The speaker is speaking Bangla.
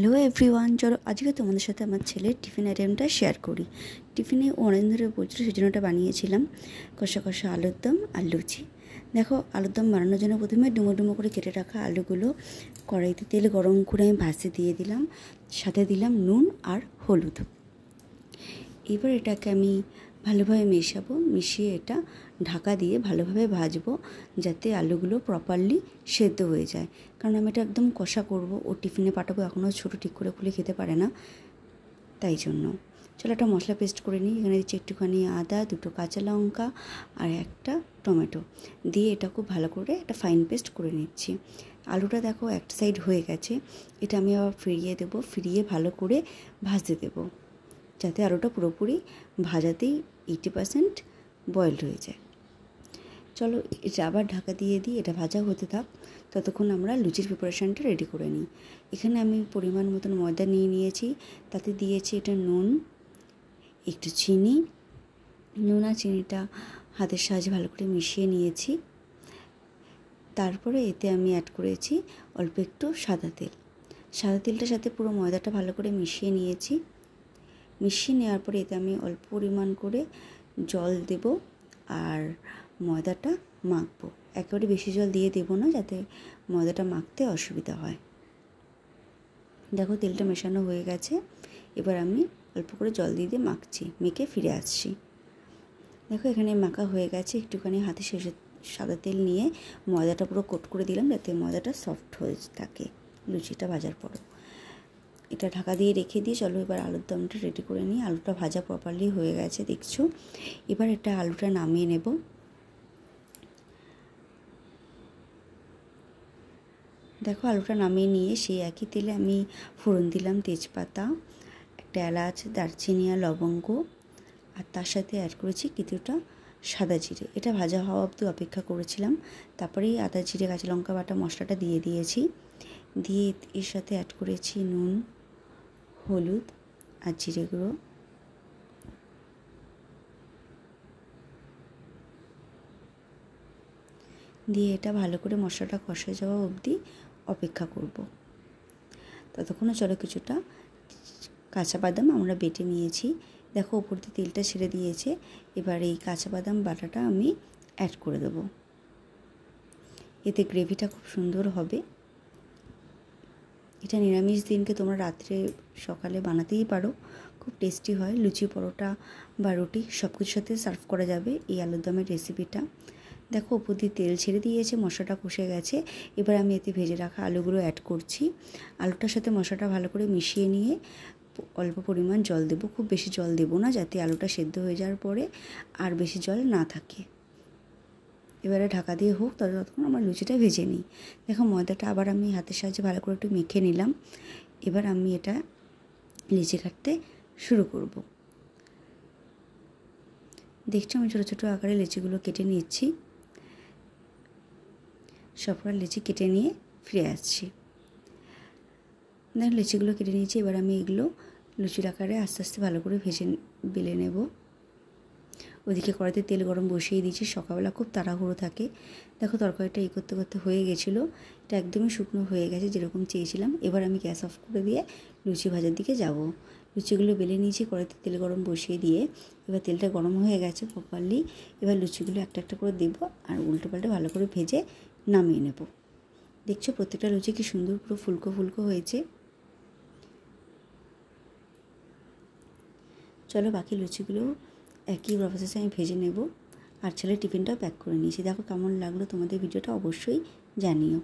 হ্যালো এভরিওয়ান, চলো আজকে তোমাদের সাথে আমার ছেলের টিফিন আইটেমটা শেয়ার করি। টিফিনে অনেক ধরে বলছিল, সেই জন্য ওটা বানিয়েছিলাম। কষা কষা আলুর দম আর লুচি। দেখো, আলুর দম বানানোর জন্য প্রথমে ডুমো ডুমো করে কেটে রাখা আলুগুলো কড়াইতে তেল গরম করে আমি ভাজতে দিয়ে দিলাম। সাথে দিলাম নুন আর হলুদ। এবার এটাকে আমি ভালোভাবে মেশাবো, মিশিয়ে এটা ঢাকা দিয়ে ভালোভাবে ভাজবো, যাতে আলুগুলো প্রপারলি সেদ্ধ হয়ে যায়। কারণ আমি এটা একদম কষা করব, ও টিফিনে পাঠাবো, এখনও ছোটো ঠিক করে খুলে খেতে পারে না, তাই জন্য। চলো একটা মশলা পেস্ট করে নিই। এখানে দিচ্ছি একটুখানি আদা, দুটো কাঁচা লঙ্কা আর একটা টমেটো দিয়ে এটা খুব ভালো করে একটা ফাইন পেস্ট করে নিচ্ছি। আলুটা দেখো একটা সাইড হয়ে গেছে, এটা আমি আবার ফিরিয়ে দেবো, ফিরিয়ে ভালো করে ভাজতে দেবো, যাতে আলুটা পুরোপুরি ভাজাতেই 80% বয়েলড হয়ে যায়। চলো এটা আবার ঢাকা দিয়ে দিই, এটা ভাজা হতে থাক। ততক্ষণ আমরা লুচির প্রিপারেশানটা রেডি করে নিই। এখানে আমি পরিমাণ মতন ময়দা নিয়ে নিয়েছি, তাতে দিয়েছি এটা নুন, একটু চিনি। নুন আর চিনিটা হাতের সাহায্যে ভালো করে মিশিয়ে নিয়েছি। তারপরে এতে আমি অ্যাড করেছি অল্প একটু সাদা তেল। সাদা তেলটার সাথে পুরো ময়দাটা ভালো করে মিশিয়ে নিয়েছি। মিশিয়ে নেওয়ার পরে এতে আমি অল্প পরিমাণ করে জল দেব আর ময়দাটা মাখবো। একেবারে বেশি জল দিয়ে দেবো না, যাতে ময়দাটা মাখতে অসুবিধা হয়। দেখো তেলটা মেশানো হয়ে গেছে, এবার আমি অল্প করে জল দিয়ে মাখছি, মেখে ফিরে আসছি। দেখো এখানে মাখা হয়ে গেছে। একটুখানি হাতে শেষে সাদা তেল নিয়ে ময়দাটা পুরো কোট করে দিলাম, যাতে ময়দাটা সফট হয়ে থাকে লুচিটা ভাজার পরও। এটা ঢাকা দিয়ে রেখে দিয়ে চলো এবার আলুর দমটা রেডি করে নিই। আলুটা ভাজা প্রপারলি হয়ে গেছে দেখছো। এবার এটা আলুটা নামিয়ে নেব। দেখো আলুটা নামিয়ে নিয়ে সেই একই তেলে আমি ফোড়ন দিলাম তেজপাতা, একটা এলাচ, দারচিনি আর লবঙ্গ, আর তার সাথে অ্যাড করেছি কিছুটা সাদা জিরে। এটা ভাজা হওয়া অবধি অপেক্ষা করেছিলাম। তারপরেই আদা জিরে কাঁচা লঙ্কা বাটা মশলাটা দিয়ে দিয়েছি। দিয়ে এর সাথে অ্যাড করেছি নুন, হলুদ আর জিরে গুঁড়ো। দিয়ে এটা ভালো করে মশলাটা কষে যাওয়া অবধি অপেক্ষা করব। ততক্ষণে চলো কিছুটা কাঁচা বাদাম আমরা বেটে নিয়েছি। দেখো ওপর দিয়ে তেলটা ছেড়ে দিয়েছে। এবার এই কাঁচা বাদাম বাটাটা আমি অ্যাড করে দেবো। এতে গ্রেভিটা খুব সুন্দর হবে। এটা নিরামিষ দিনকে তোমরা রাত্রে সকালে বানাতেই পারো, খুব টেস্টি হয়। লুচি, পরোটা বা রুটি সব কিছুর সাথে সার্ভ করা যাবে এই আলুর দমের রেসিপিটা। দেখো ওপর দিয়ে তেল ছেড়ে দিয়েছে, মশলাটা কষে গেছে। এবার আমি এতে ভেজে রাখা আলুগুলো অ্যাড করছি। আলুটার সাথে মশলাটা ভালো করে মিশিয়ে নিয়ে অল্প পরিমাণ জল দেবো, খুব বেশি জল দেবো না, যাতে আলুটা সেদ্ধ হয়ে যাওয়ার পরে আর বেশি জল না থাকে। এবারে ঢাকা দিয়ে হোক, ততক্ষণ আমরা লুচিটা ভেজে নিই। দেখো ময়দাটা আবার আমি হাতের সাহায্যে ভালো করে একটু মেখে নিলাম। এবার আমি এটা লিচি কাটতে শুরু করব। দেখছো আমি ছোটো ছোটো আকারে লিচিগুলো কেটে নিচ্ছি। সবকটা লিচি কেটে নিয়ে ফিরে আসছি। দেখো লিচিগুলো কেটে নিয়েছি। এবার আমি এগুলো লুচির আকারে আস্তে আস্তে ভালো করে বেলে নেব। ওদিকে কড়াইতে তেল গরম বসিয়ে দিয়েছি। সকালবেলা খুব তাড়াহুড়ো থাকে। দেখো তরকারিটা করতে করতে হয়ে গেছিলো। এটা একদমই শুকনো হয়ে গেছে, যেরকম চেয়েছিলাম। এবার আমি গ্যাস অফ করে দিয়ে লুচি ভাজার দিকে যাব। লুচিগুলো বেলে নিয়েছি, কড়াইতে তেল গরম বসিয়ে দিয়ে। এবার তেলটা গরম হয়ে গেছে প্রপারলি। এবার লুচিগুলো একটা একটা করে দেবো আর উল্টো পাল্টে ভালো করে ভেজে নামিয়ে নেব। দেখছো প্রত্যেকটা লুচি কি সুন্দর পুরো ফুলকো ফুলকো হয়েছে। চলো বাকি লুচিগুলো একই প্রসেসে আমি ভেজে নেব। আর ছেলের টিফিনটাও প্যাক করে নিয়েছি। দেখো কেমন লাগলো তোমাদের ভিডিওটা অবশ্যই জানিও।